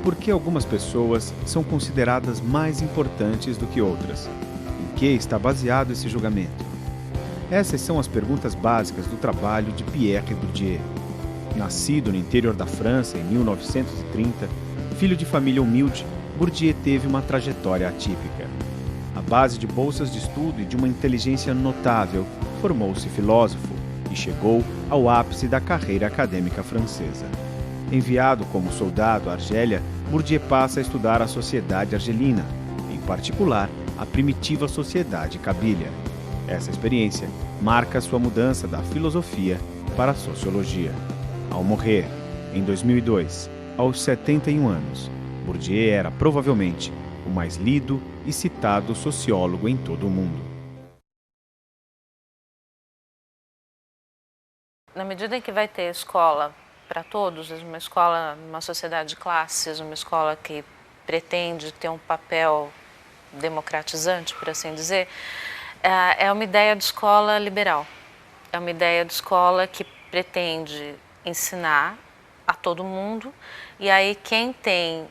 Por que algumas pessoas são consideradas mais importantes do que outras? Em que está baseado esse julgamento? Essas são as perguntas básicas do trabalho de Pierre Bourdieu. Nascido no interior da França em 1930, filho de família humilde, Bourdieu teve uma trajetória atípica. À base de bolsas de estudo e de uma inteligência notável, formou-se filósofo e chegou ao ápice da carreira acadêmica francesa. Enviado como soldado à Argélia, Bourdieu passa a estudar a sociedade argelina, em particular a primitiva sociedade cabília. Essa experiência marca sua mudança da filosofia para a sociologia. Ao morrer, em 2002, aos 71 anos, Bourdieu era provavelmente o mais lido e citado sociólogo em todo o mundo. Na medida em que vai ter escola para todos, uma escola numa sociedade de classes, uma escola que pretende ter um papel democratizante, por assim dizer, é uma ideia de escola liberal. É uma ideia de escola que pretende ensinar a todo mundo, e aí quem tem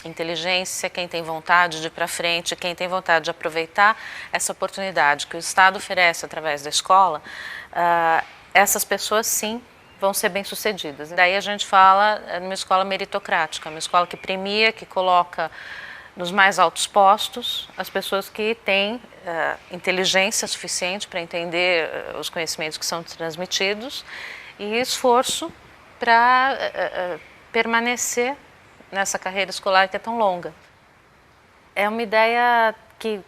inteligência, quem tem vontade de ir para frente, quem tem vontade de aproveitar essa oportunidade que o Estado oferece através da escola, essas pessoas sim vão ser bem-sucedidas. Daí a gente fala numa escola meritocrática, uma escola que premia, que coloca nos mais altos postos as pessoas que têm inteligência suficiente para entender os conhecimentos que são transmitidos e esforço para permanecer nessa carreira escolar que é tão longa. É uma ideia que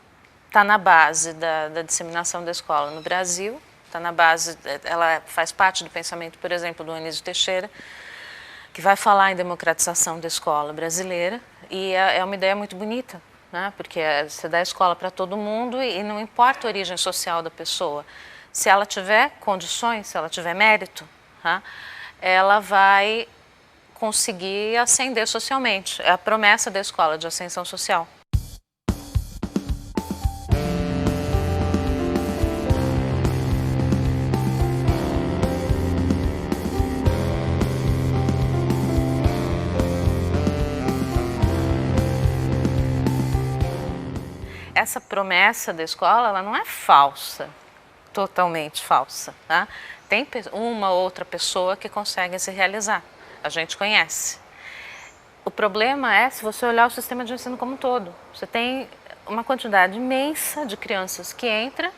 está na base da disseminação da escola no Brasil, está na base, ela faz parte do pensamento, por exemplo, do Anísio Teixeira, que vai falar em democratização da escola brasileira, e é uma ideia muito bonita, né? Porque você dá escola para todo mundo e não importa a origem social da pessoa. Se ela tiver condições, se ela tiver mérito, né? Ela vai conseguir ascender socialmente. É a promessa da escola de ascensão social. Essa promessa da escola, ela não é falsa, totalmente falsa, tá? Tem uma ou outra pessoa que consegue se realizar, a gente conhece. O problema é se você olhar o sistema de ensino como um todo. Você tem uma quantidade imensa de crianças que entra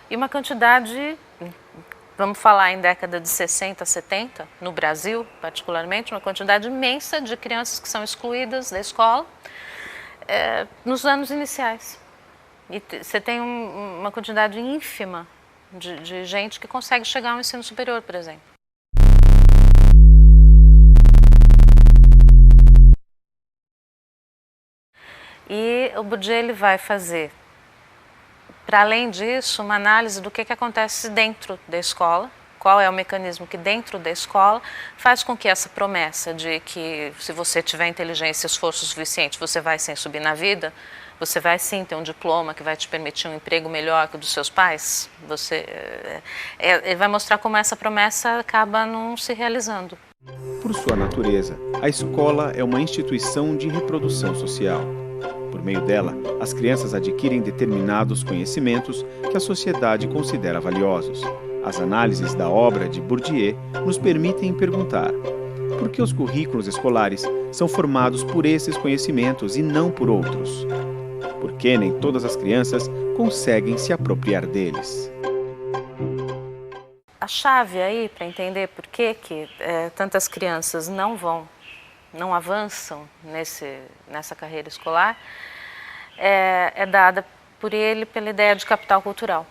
e uma quantidade, vamos falar em década de 60, 70, no Brasil particularmente, uma quantidade imensa de crianças que são excluídas da escola nos anos iniciais. E você tem uma quantidade ínfima de gente que consegue chegar ao ensino superior, por exemplo. E o Bourdieu ele vai fazer, para além disso, uma análise do que acontece dentro da escola, qual é o mecanismo que dentro da escola faz com que essa promessa de que se você tiver inteligência e esforço suficiente, você vai sim subir na vida, você vai sim ter um diploma que vai te permitir um emprego melhor que o dos seus pais, ele vai mostrar como essa promessa acaba não se realizando. Por sua natureza, a escola é uma instituição de reprodução social. Por meio dela, as crianças adquirem determinados conhecimentos que a sociedade considera valiosos. As análises da obra de Bourdieu nos permitem perguntar: por que os currículos escolares são formados por esses conhecimentos e não por outros? Por que nem todas as crianças conseguem se apropriar deles? A chave aí para entender por que tantas crianças não avançam nessa carreira escolar é dada pela ideia de capital cultural.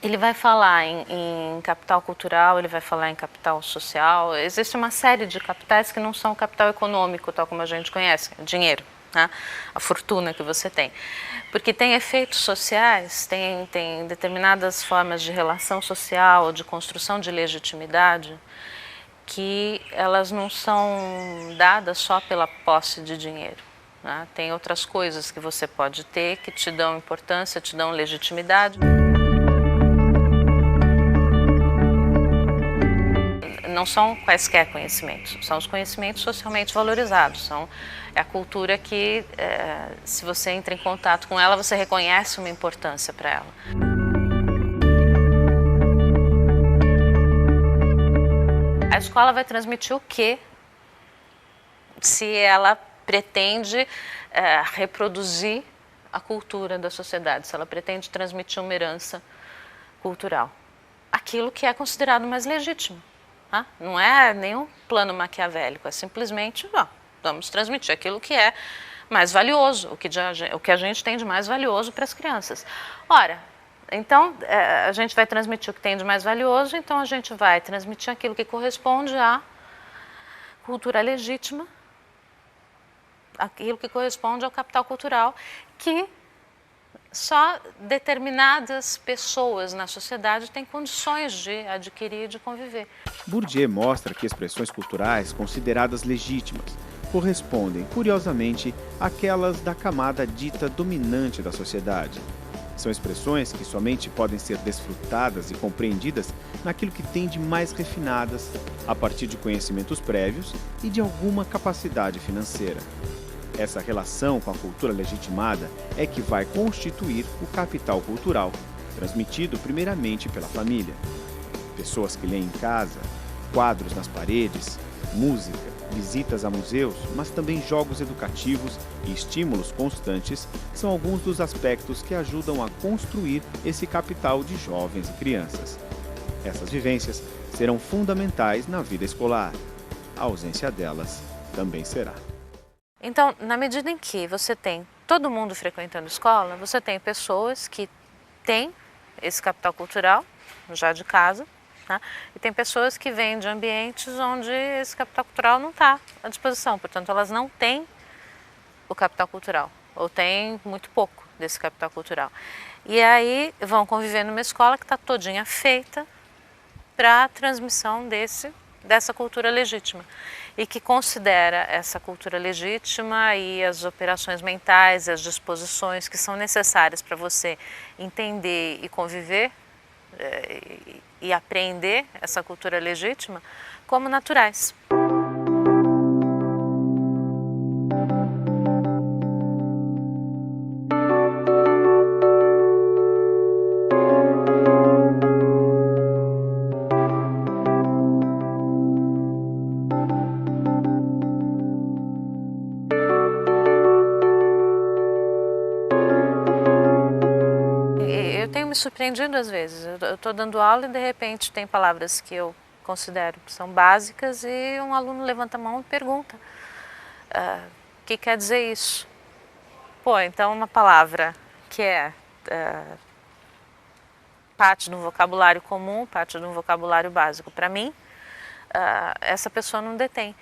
Ele vai falar em capital cultural, ele vai falar em capital social. Existe uma série de capitais que não são capital econômico, tal como a gente conhece, dinheiro, né? A fortuna que você tem. Porque tem efeitos sociais, tem determinadas formas de relação social, de construção de legitimidade, que elas não são dadas só pela posse de dinheiro, né? Tem outras coisas que você pode ter que te dão importância, te dão legitimidade. não são quaisquer conhecimentos, são os conhecimentos socialmente valorizados, é a cultura que, se você entra em contato com ela, você reconhece uma importância para ela. A escola vai transmitir o quê se ela pretende reproduzir a cultura da sociedade, se ela pretende transmitir uma herança cultural? Aquilo que é considerado mais legítimo. Tá? Não é nenhum plano maquiavélico, é simplesmente, vamos transmitir aquilo que é mais valioso, o que a gente tem de mais valioso para as crianças. Ora, então, a gente vai transmitir o que tem de mais valioso, então a gente vai transmitir aquilo que corresponde à cultura legítima, aquilo que corresponde ao capital cultural, que só determinadas pessoas na sociedade têm condições de adquirir e de conviver. Bourdieu mostra que expressões culturais consideradas legítimas correspondem, curiosamente, àquelas da camada dita dominante da sociedade. São expressões que somente podem ser desfrutadas e compreendidas naquilo que tem de mais refinadas, a partir de conhecimentos prévios e de alguma capacidade financeira. Essa relação com a cultura legitimada é que vai constituir o capital cultural, transmitido primeiramente pela família. Pessoas que leem em casa, quadros nas paredes, música, visitas a museus, mas também jogos educativos e estímulos constantes são alguns dos aspectos que ajudam a construir esse capital de jovens e crianças. Essas vivências serão fundamentais na vida escolar. A ausência delas também será. Então, na medida em que você tem todo mundo frequentando escola, você tem pessoas que têm esse capital cultural já de casa, né? E tem pessoas que vêm de ambientes onde esse capital cultural não está à disposição, portanto elas não têm o capital cultural, ou têm muito pouco desse capital cultural. E aí vão conviver numa escola que está todinha feita para a transmissão dessa cultura legítima, e que considera essa cultura legítima e as operações mentais, as disposições que são necessárias para você entender e conviver e aprender essa cultura legítima como naturais. Eu tenho me surpreendido às vezes. Eu estou dando aula e de repente tem palavras que eu considero que são básicas e um aluno levanta a mão e pergunta: o que quer dizer isso? Pô, então uma palavra que é parte de um vocabulário comum, parte de um vocabulário básico para mim, essa pessoa não detém.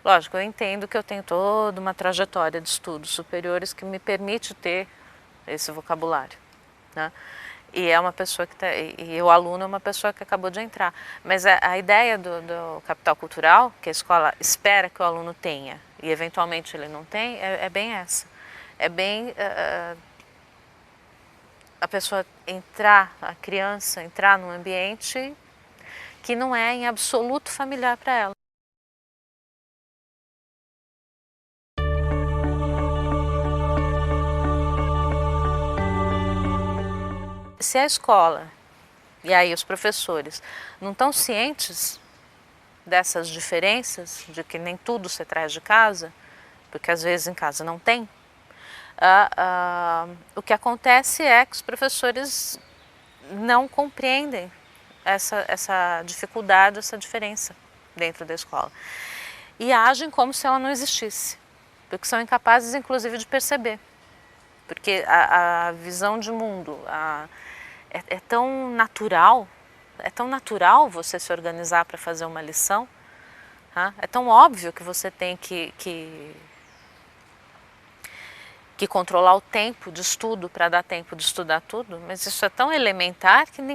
Lógico, eu entendo que eu tenho toda uma trajetória de estudos superiores que me permite ter esse vocabulário, né? E é uma pessoa e o aluno é uma pessoa que acabou de entrar. Mas a ideia do capital cultural, que a escola espera que o aluno tenha e eventualmente ele não tem, é bem essa. É bem a pessoa a criança entrar num ambiente que não é em absoluto familiar para ela. Se a escola e aí os professores não estão cientes dessas diferenças, de que nem tudo se traz de casa, porque às vezes em casa não tem, o que acontece é que os professores não compreendem essa dificuldade, essa diferença dentro da escola. E agem como se ela não existisse, porque são incapazes inclusive de perceber. Porque a visão de mundo é tão natural você se organizar para fazer uma lição, tá? É tão óbvio que você tem que controlar o tempo de estudo para dar tempo de estudar tudo, mas isso é tão elementar que ninguém